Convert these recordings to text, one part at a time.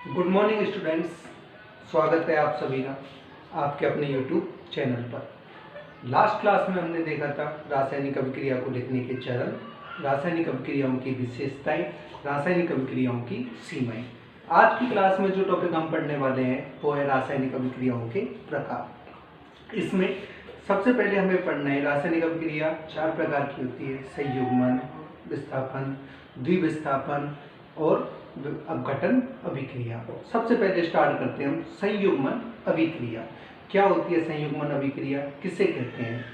Good morning students, स्वागत है आप सभी का आपके अपने यूट्यूब चैनल पर। लास्ट क्लास में हमने देखा था रासायनिक अभिक्रिया को लिखने के चरण, रासायनिक अभिक्रियाओं की विशेषताएं, रासायनिक अभिक्रियाओं की सीमाएं। आज की क्लास में जो टॉपिक हम पढ़ने वाले हैं वो है रासायनिक अभिक्रियाओं के प्रकार। इसमें सबसे पहले हमें पढ़ना है रासायनिक अभिक्रिया 4 प्रकार की होती है: संयुग्मन, विस्थापन, द्विविस्थापन और अपघटन अभिक्रिया। सबसे पहले स्टार्ट करते हैं हम संयुग्मन अभिक्रिया। क्या होती है संयुग्मन अभिक्रिया, किसे कहते हैं?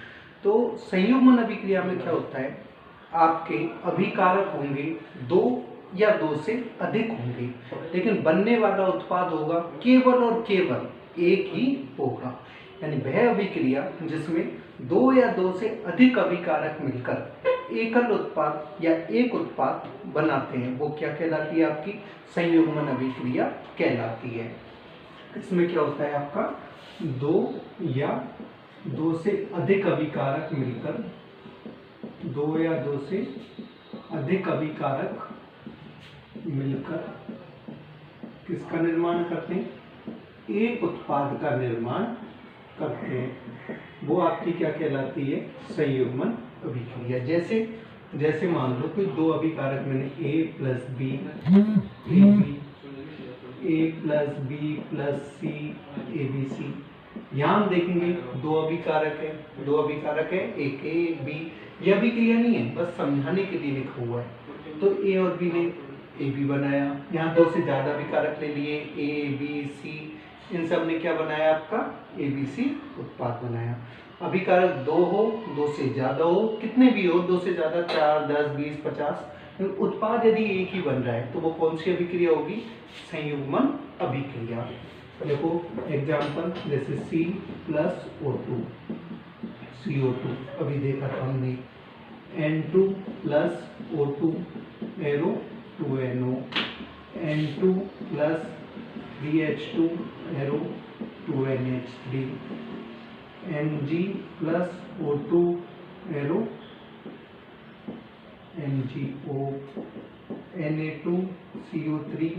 तो संयुग्मन अभिक्रिया में क्या होता है, आपके अभिकारक होंगे 2 या 2 से अधिक होंगे, लेकिन बनने वाला उत्पाद होगा केवल और केवल एक ही होगा। यानी वह अभिक्रिया जिसमें 2 या 2 से अधिक अभिकारक मिलकर एकल उत्पाद या एक उत्पाद बनाते हैं वो क्या कहलाती है? आपकी संयुग्मन अभिक्रिया कहलाती है। इसमें क्या होता है, आपका 2 या 2 से अधिक अभिकारक मिलकर 2 या 2 से अधिक अभिकारक मिलकर किसका निर्माण करते हैं? एक उत्पाद का निर्माण करते हैं। वो आपकी क्या कहलाती है? संयुग्मन अभिक्रिया। जैसे मान लो कि 2 अभिकारक मैंने A plus B, A plus B plus C, ABC। यहाँ हम देखेंगे 2 अभिकारक है, एक A एक B। यह अभिक्रिया नहीं है, बस समझाने के लिए लिखा हुआ है। तो A और B ने AB बनाया, यहाँ 2 से ज्यादा अभिकारक ले लिए A B C, इन सब ने क्या बनाया? आपका ABC उत्पाद बनाया। अभिकारक 2 हो, 2 से ज्यादा हो, कितने भी हो, 2 से ज्यादा 4 10 20 50, उत्पाद यदि एक ही बन रहा है तो वो कौन सी अभिक्रिया होगी? संयुग्मन अभिक्रिया। देखो एग्जाम्पल, जैसे C प्लस O2, CO2 अभी देखा था हमने, N2 plus O2 arrow 2NO, N2 plus 3H2 arrow 2NH3, Mg plus O2 arrow MgO, Na2 CO3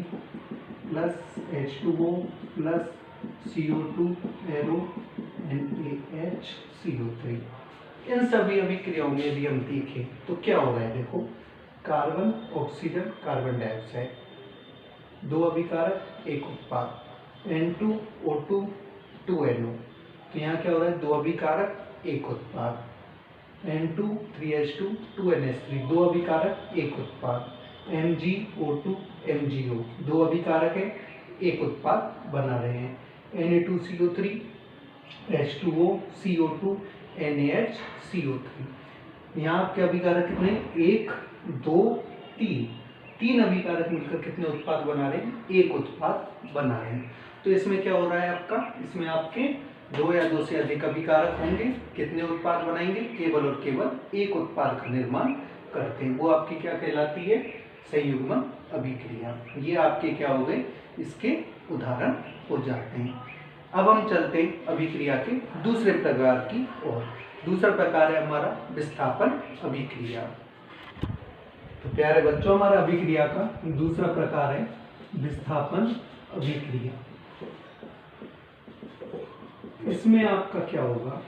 plus H2O plus CO2 arrow NaHCO3। इन सभी अभिक्रियाओं में यदि हम देखें तो क्या हो रहा है? देखो, कार्बन ऑक्सीजन कार्बन डाइऑक्साइड, 2 अभिकारक एक उत्पाद, N2O2 2NO। तो यहाँ क्या हो रहा है? 2 अभिकारक एक उत्पाद, N2 3H2 2NH3, 2 अभिकारक एक उत्पाद, MgO2 MgO, 2 अभिकारक है एक उत्पाद बना रहे हैं, Na2CO3 H2O CO2 NaHCO3। यहाँ आपके अभिकारक कितने? 1 2 3, 3 अभिकारक मिलकर कितने उत्पाद बना रहे हैं? एक उत्पाद बना रहे हैं। तो इसमें क्या हो रहा है आपका? इसमें आपके 2 या 2 से अधिक अभिकारक होंगे, कितने उत्पाद बनाएंगे? केवल और केवल एक उत्पाद का निर्माण करते हैं। वो आपकी क्या कहलाती है? संयुग्मन अभिक्रिया। ये आपके क्या हो गए? इसके उदाहरण हो जाते हैं। अब हम चलते हैं अभिक्रिया के दूसरे प्रकार की ओर। दूसरा प्रकार है हमारा विस्थापन अभिक्रिया। तो प्यारे बच्चों, हमारा अभिक्रिया का दूसरा प्रकार है विस्थापन अभिक्रिया। इसमें आपका क्या होगा?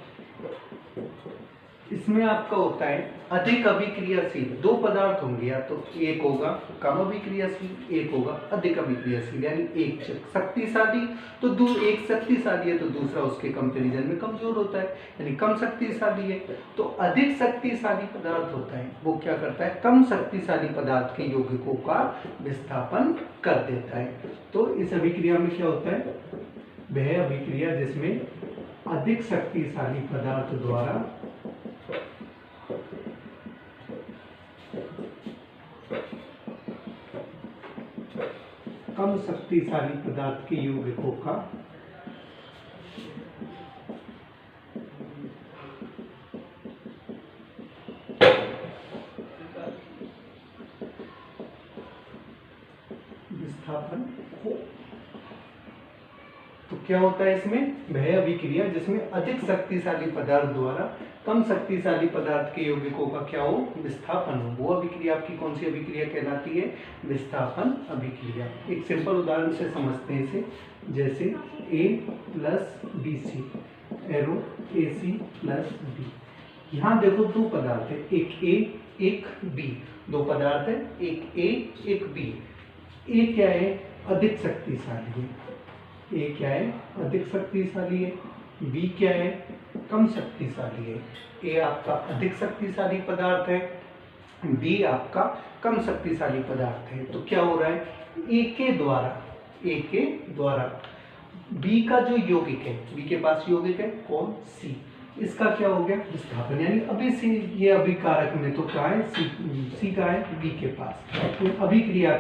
इसमें आपका होता है अधिक अभिक्रियाशील 2 पदार्थ होंगे, या तो एक होगा कम अभिक्रियाशील, एक होगा अधिक अभिक्रियाशील। यानी एक शक्तिशाली तो एक शक्तिशाली है तो दूसरा उसके कंपैरिजन में कमजोर होता है, यानी कम शक्तिशाली है। तो अधिक शक्तिशाली पदार्थ होता है वो क्या करता है? कम शक्तिशाली पदार्थ के यौगिकों का विस्थापन कर देता है। तो इस अभिक्रिया में क्या होता है? वह अभिक्रिया जिसमें अधिक शक्तिशाली पदार्थ द्वारा कम शक्तिशाली पदार्थ के यौगिकों का विस्थापन हो। तो क्या होता है इसमें? वह अभिक्रिया जिसमें अधिक शक्तिशाली पदार्थ द्वारा कम शक्तिशाली पदार्थ के यौगिकों का क्या हो, विस्थापन हो। वो अभिक्रिया आपकी कौन सी अभिक्रिया कहलाती है, विस्थापन अभिक्रिया। एक सिंपल उदाहरण से समझते हैं इसे, जैसे A plus BC arrow AC plus B। यहाँ देखो दो पदार्थ है, एक A एक B, दो पदार्थ है, एक A एक B। A क्या है, अधिक शक्तिशाली है, A क्या है, अधिक शक्तिशाली है, B क्या है, कम शक्तिशाली है। A आपका अधिक शक्तिशाली पदार्थ है, B आपका कम शक्तिशाली पदार्थ है। तो क्या हो रहा है, A के द्वारा B का जो यौगिक है, B के पास यौगिक है कौन, C, इसका क्या हो गया, विस्थापन। यानी अभी से ये अभिकारक में तो क्या है, C का है B के पास। तो अभिक्रिया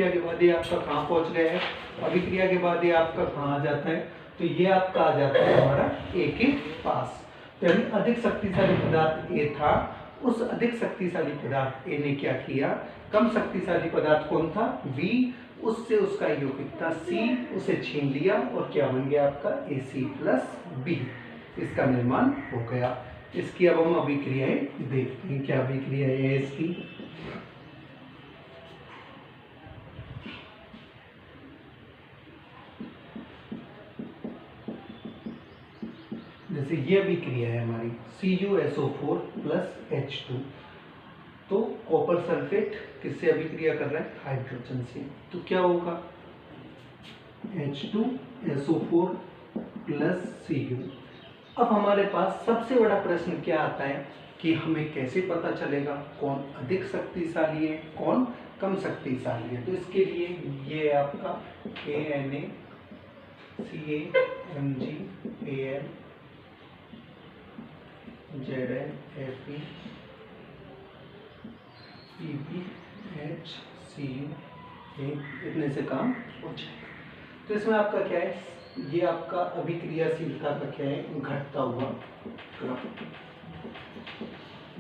के बाद ये आपका कहाँ पहुंच गया है, अभिक्रिया के बाद ये आपका कहाँ आ जाता है, तो ये आपका आ जाता है हमारा A के पास। तो यानी अधिक शक्तिशाली पदार्थ A था, उस अधिक शक्तिशाली पदार्थ A ने क्या किया, कम शक्तिशाली पदार्थ कौन था, B, उससे उसका यौगिक था C, उसे छीन लिया और क्या बन गया आपका AC प्लस B। इसका निर्माण हो गया। इसकी अब हम अभिक्रियाएं देखते हैं, क्या अभिक्रिया है इसकी। जैसे ये अभिक्रिया है हमारी CuSO4 प्लस H2, तो कॉपर सल्फेट किससे अभिक्रिया कर रहा है, हाइड्रोजन से। तो क्या होगा, H2SO4 प्लस Cu। अब हमारे पास सबसे बड़ा प्रश्न क्या आता है कि हमें कैसे पता चलेगा कौन अधिक शक्तिशाली है, कौन कम शक्तिशाली है। तो इसके लिए ये आपका Na CaMg Al Zn Fe PbHCu इतने से काम हो जाएगा। तो इसमें आपका क्या है, ये आपका अभिक्रियाशीलता का क्या है, घटता हुआ क्रम।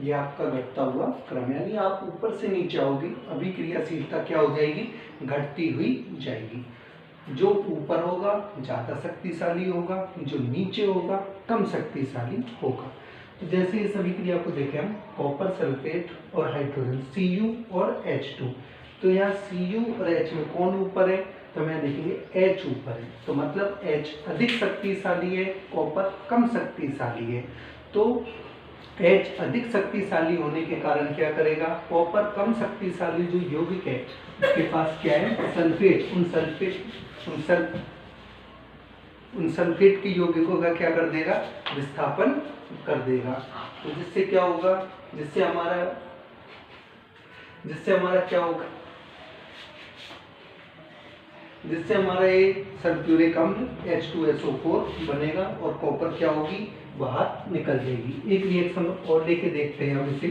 ये आपका घटता हुआ क्रम, यानी आप ऊपर से नीचे आओगे, अभिक्रियाशीलता क्या हो जाएगी, घटती हुई जाएगी। जो ऊपर होगा ज्यादा शक्तिशाली होगा, जो नीचे होगा कम शक्तिशाली होगा। तो जैसे इस अभिक्रिया को देखें हम, कॉपर सल्फेट और हाइड्रोजन Cu और H2, तो यहाँ Cu और H में कौन ऊपर है, तो मैं देखेंगे H ऊपर है। तो मतलब H अधिक शक्तिशाली है, कॉपर कम शक्तिशाली है। तो H अधिक शक्तिशाली होने के कारण क्या करेगा, कॉपर कम शक्तिशाली जो यौगिक है उसके पास क्या है, सल्फेट, उन सल्फेट के यौगिकों का क्या कर देगा, विस्थापन कर देगा। तो जिससे क्या होगा, जिससे हमारा क्या होगा, जिससे हमारा ये सल्फ्यूरिक अम्ल H2SO4 बनेगा और कॉपर क्या होगी, बाहर निकल जाएगी। एक रिएक्शन और लेके देखते हैं हम इसे,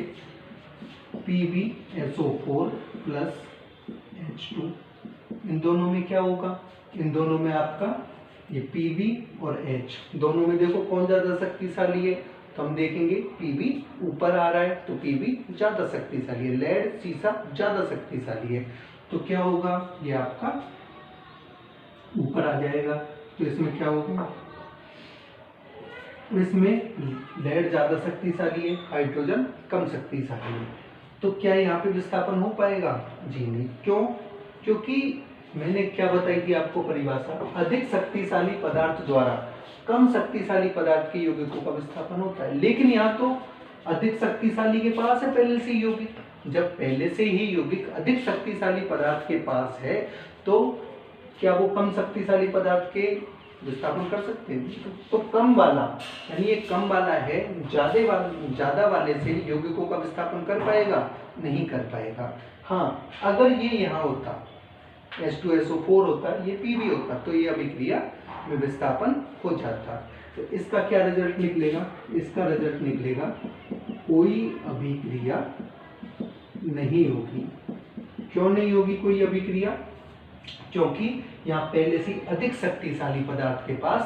PbSO4 प्लस H2, इन दोनों में क्या होगा, इन दोनों में आपका ये Pb और H दोनों में देखो कौन ज्यादा शक्तिशाली है, तो हम देखेंगे Pb ऊपर आ रहा है, तो Pb ज्यादा शक्तिशाली है, लेड सीसा ज्यादा शक्तिशाली है। तो क्या होगा, ये आपका ऊपर आ जाएगा। तो इसमें क्या होगा, इसमें लेड ज्यादा शक्तिशाली है, हाइड्रोजन कम शक्तिशाली है। तो क्या यहाँ पे विस्थापन हो पाएगा, जी नहीं। क्यों, क्योंकि मैंने क्या बताई थी आपको परिभाषा, अधिक शक्तिशाली पदार्थ द्वारा कम शक्तिशाली पदार्थ के यौगिकों का विस्थापन होता है। लेकिन यहाँ तो अधिक शक्तिशाली के पास है पहले से यौगिक, जब पहले से ही यौगिक अधिक शक्तिशाली पदार्थ के पास है तो क्या वो कम शक्तिशाली पदार्थ के विस्थापन कर सकते हैं, तो कम वाला, यानी ये कम वाला है, ज्यादा वाले से यौगिकों का विस्थापन कर पाएगा, नहीं कर पाएगा। हाँ, अगर ये यहाँ होता H2SO4 होता, ये Pb होता, तो ये अभिक्रिया में विस्थापन हो जाता। तो इसका क्या रिजल्ट निकलेगा, इसका रिजल्ट निकलेगा कोई अभिक्रिया नहीं होगी। क्यों नहीं होगी कोई अभिक्रिया, क्योंकि यहाँ पहले से अधिक शक्तिशाली पदार्थ के पास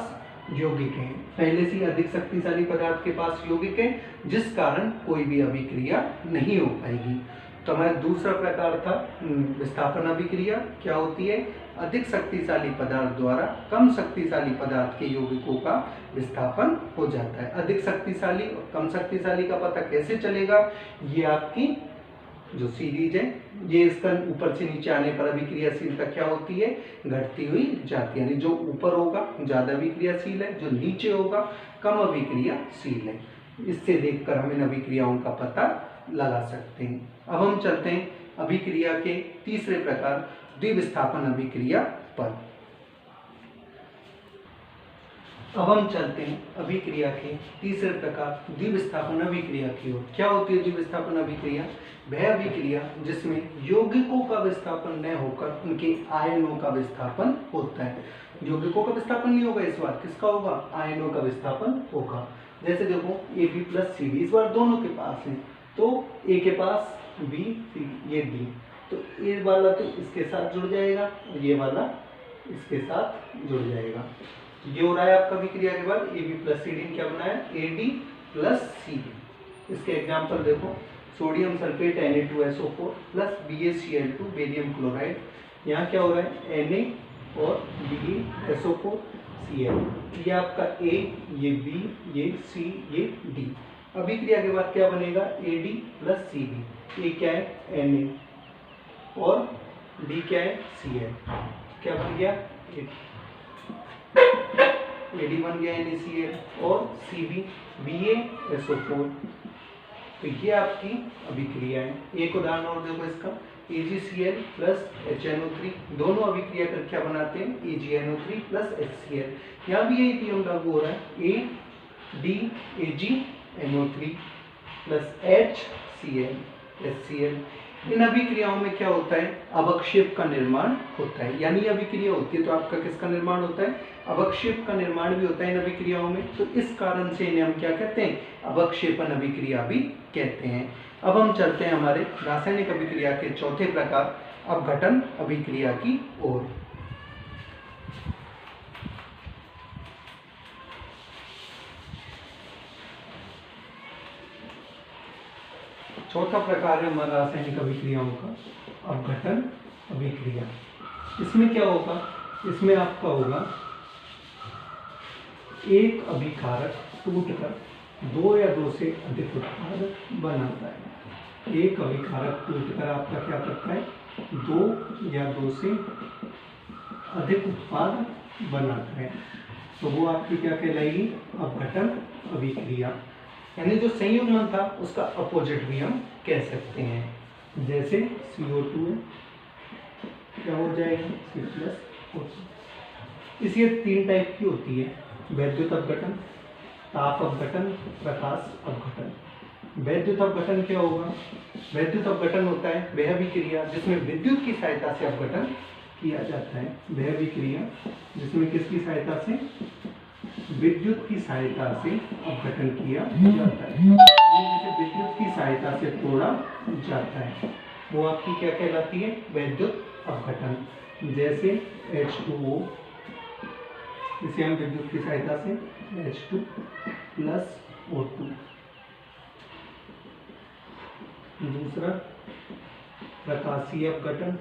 यौगिक है, पहले से अधिक शक्तिशाली पदार्थ के पास यौगिक है, जिस कारण कोई भी अभिक्रिया नहीं हो पाएगी। तो हमारा दूसरा प्रकार था विस्थापन अभिक्रिया। क्या होती है? अधिक शक्तिशाली पदार्थ द्वारा कम शक्तिशाली पदार्थ के यौगिकों का विस्थापन हो जाता है। अधिक शक्तिशाली और कम शक्तिशाली का पता कैसे चलेगा? ये आपकी जो सीरीज है, ये इसका ऊपर से नीचे आने पर अभिक्रियाशीलता क्या होती है? घटती हुई जाती है। यानी जो ऊपर होगा ज्यादा अभिक्रियाशील है, जो नीचे होगा कम अभिक्रियाशील है। इससे देखकर हम इन अभिक्रियाओं का पता लगा सकते हैं। अब हम चलते हैं अभिक्रिया के तीसरे प्रकार द्विविस्थापन अभिक्रिया पर। अब हम चलते हैं अभिक्रिया के तीसरे प्रकार द्विविस्थापन अभिक्रिया की ओर। क्या होती है द्विविस्थापन अभिक्रिया? वह अभिक्रिया जिसमें यौगिकों का विस्थापन न होकर उनके आयनों का विस्थापन होता है। यौगिकों का विस्थापन नहीं होगा इस बार, किसका होगा? आयनों का विस्थापन होगा। जैसे देखो AB प्लस CD इस बार दोनों के पास है, तो A के पास B, C, ये D, तो ये वाला तो इसके साथ जुड़ जाएगा और ये वाला इसके साथ जुड़ जाएगा। ये हो रहा है आपका अभिक्रिया के बाद AB प्लस CD ने क्या बनाया? AD plus CD। इसके एग्जाम्पल देखो, sodium sulphate Na2SO4 plus BaCl2 barium chloride. यहाँ क्या हो रहा है? Na और BaSO4Cl। ये आपका A, ये B, ये C, ये D। अभिक्रिया के बाद क्या बनेगा? AD plus CD। ये क्या है? Na और D क्या है? Cl। क्या बन गया? AD बन गया NaCl और CB BaSO4। तो ये आपकी अभिक्रिया है। एक उदाहरण और देखो इसका, AgCl प्लस HNO3, दोनों अभिक्रिया कर क्या बनाते हैं? AgNO3 plus HCl। यहाँ भी यही नियम लागू हो रहा है, ADAgNO3 प्लस HCl HCl। इन अभिक्रियाओं में क्या होता है? अवक्षेप का निर्माण होता है। यानी अभिक्रिया होती है तो आपका किसका निर्माण होता है? अवक्षेप का निर्माण भी होता है इन अभिक्रियाओं में। तो इस कारण से इन्हें हम क्या कहते हैं? अवक्षेपन अभिक्रिया भी कहते हैं। अब हम चलते हैं हमारे रासायनिक अभिक्रिया के चौथे प्रकार अपघटन अभिक्रिया की ओर। चौथा प्रकार है हमारा रासायनिक अभिक्रियाओं का अपघटन अभिक्रिया। इसमें क्या होगा? इसमें आपका होगा एक अभिकारक टूटकर दो या दो से अधिक उत्पाद बनाता है। एक अभिकारक टूटकर आपका क्या करता है? दो या दो से अधिक उत्पाद बनाता है। तो वो आपकी क्या कहलाएगी? अपघटन अभिक्रिया। यानी जो संयुग्मन था उसका अपोजिट भी हम कह सकते हैं। जैसे CO2 है, क्या हो जाएगा? C+O2। इसी तीन टाइप की होती है, वैद्युत अपघटन, ताप अपघटन, प्रकाश अपघटन। वैद्युत अपघटन क्या होगा? वैद्युत अपघटन होता है वह अभिक्रिया जिसमें विद्युत की सहायता से अपघटन किया जाता है। वह अभिक्रिया जिसमें किसकी सहायता से? विद्युत की सहायता से अपघटन किया जाता है। जिसे विद्युत की सहायता से तोड़ा जाता है वो आपकी क्या कहलाती है? वैद्युत अपघटन। जैसे H2O, इसे हम विद्युत की सहायता से H2 प्लस O2। दूसरा प्रकाशीय अपघटन।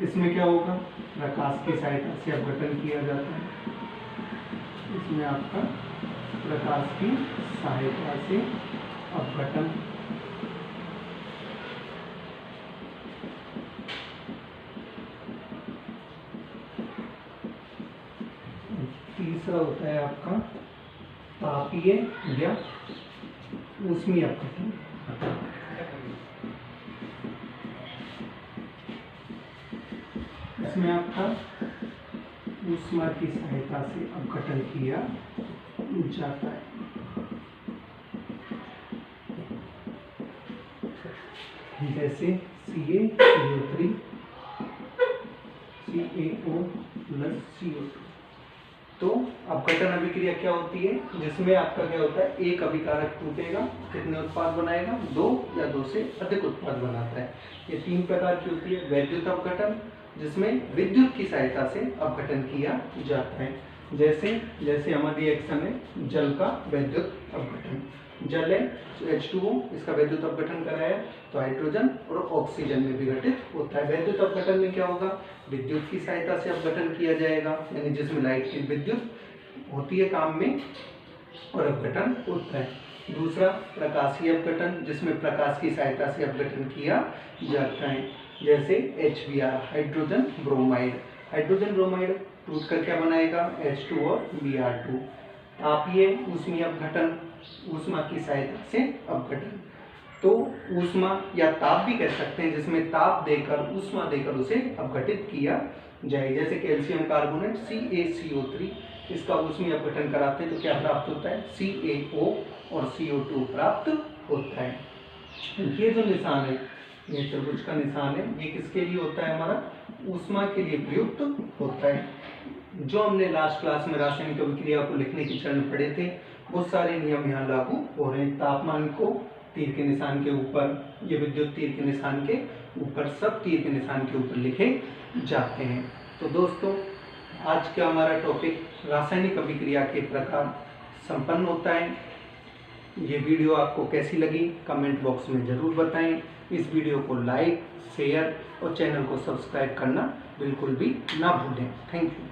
इसमें क्या होगा? प्रकाश की सहायता से अपघटन किया जाता है। इसमें आपका प्रकाश की सहायता से अपघटन। तीसरा होता है आपका तापीय या ऊष्मीय अपघटन। इसमें आपका ऊष्मा की सहायता से अपघटन किया जाता है। जैसे CaCO3 CaO प्लस CO2। तो अपघटन अभिक्रिया क्या होती है? जिसमें आपका क्या होता है? एक अभिकारक टूटेगा, कितने उत्पाद बनाएगा? दो या दो से अधिक उत्पाद बनाता है। ये तीन प्रकार की होती है। वैद्युत अपघटन जिसमें विद्युत की सहायता से अपघटन किया जाता है। जैसे जैसे हमारा रिएक्शन है जल का विद्युत अपघटन, जल है H2O, इसका विद्युत अपघटन कराया तो हाइड्रोजन और ऑक्सीजन में विघटित होता है। विद्युत अपघटन में क्या होगा, विद्युत की सहायता से अपघटन किया जाएगा, यानी जिसमें लाइट की विद्युत होती है काम में और अपघटन होता है। दूसरा प्रकाशीय अपघटन, जिसमें प्रकाश की सहायता से अपघटन किया जाता है, जैसे HBr hydrogen bromide. Hydrogen bromide टूट कर क्या बनाएगा, H2 और Br2। तापीय ऊष्मीय अपघटन, ऊष्मा की सहायता से अपघटन, तो ऊष्मा या ताप भी कह सकते हैं, जिसमें ताप देकर ऊष्मा देकर उसे अपघटित किया जाए। जैसे कैल्शियम कार्बोनेट CaCO3, इसका ऊष्मीय अपघटन कराते हैं तो क्या प्राप्त होता है, CaO और CO2 प्राप्त होता है। ये जो निशान है, ये त्रिभुज का निशान है, ये किसके लिए होता है, हमारा ऊष्मा के लिए प्रयुक्त होता है। जो हमने लास्ट क्लास में रासायनिक अभिक्रिया को लिखने के चरण पढ़े थे, वो सारे नियम यहाँ लागू हो रहे हैं। तापमान को तीर के निशान के ऊपर, ये विद्युत तीर के निशान के ऊपर, सब तीर के निशान के ऊपर लिखे जाते हैं। तो दोस्तों, आज का हमारा टॉपिक रासायनिक अभिक्रिया के प्रकार संपन्न होता है। ये वीडियो आपको कैसी लगी कमेंट बॉक्स में ज़रूर बताएं। इस वीडियो को लाइक, शेयर और चैनल को सब्सक्राइब करना बिल्कुल भी ना भूलें। Thank you.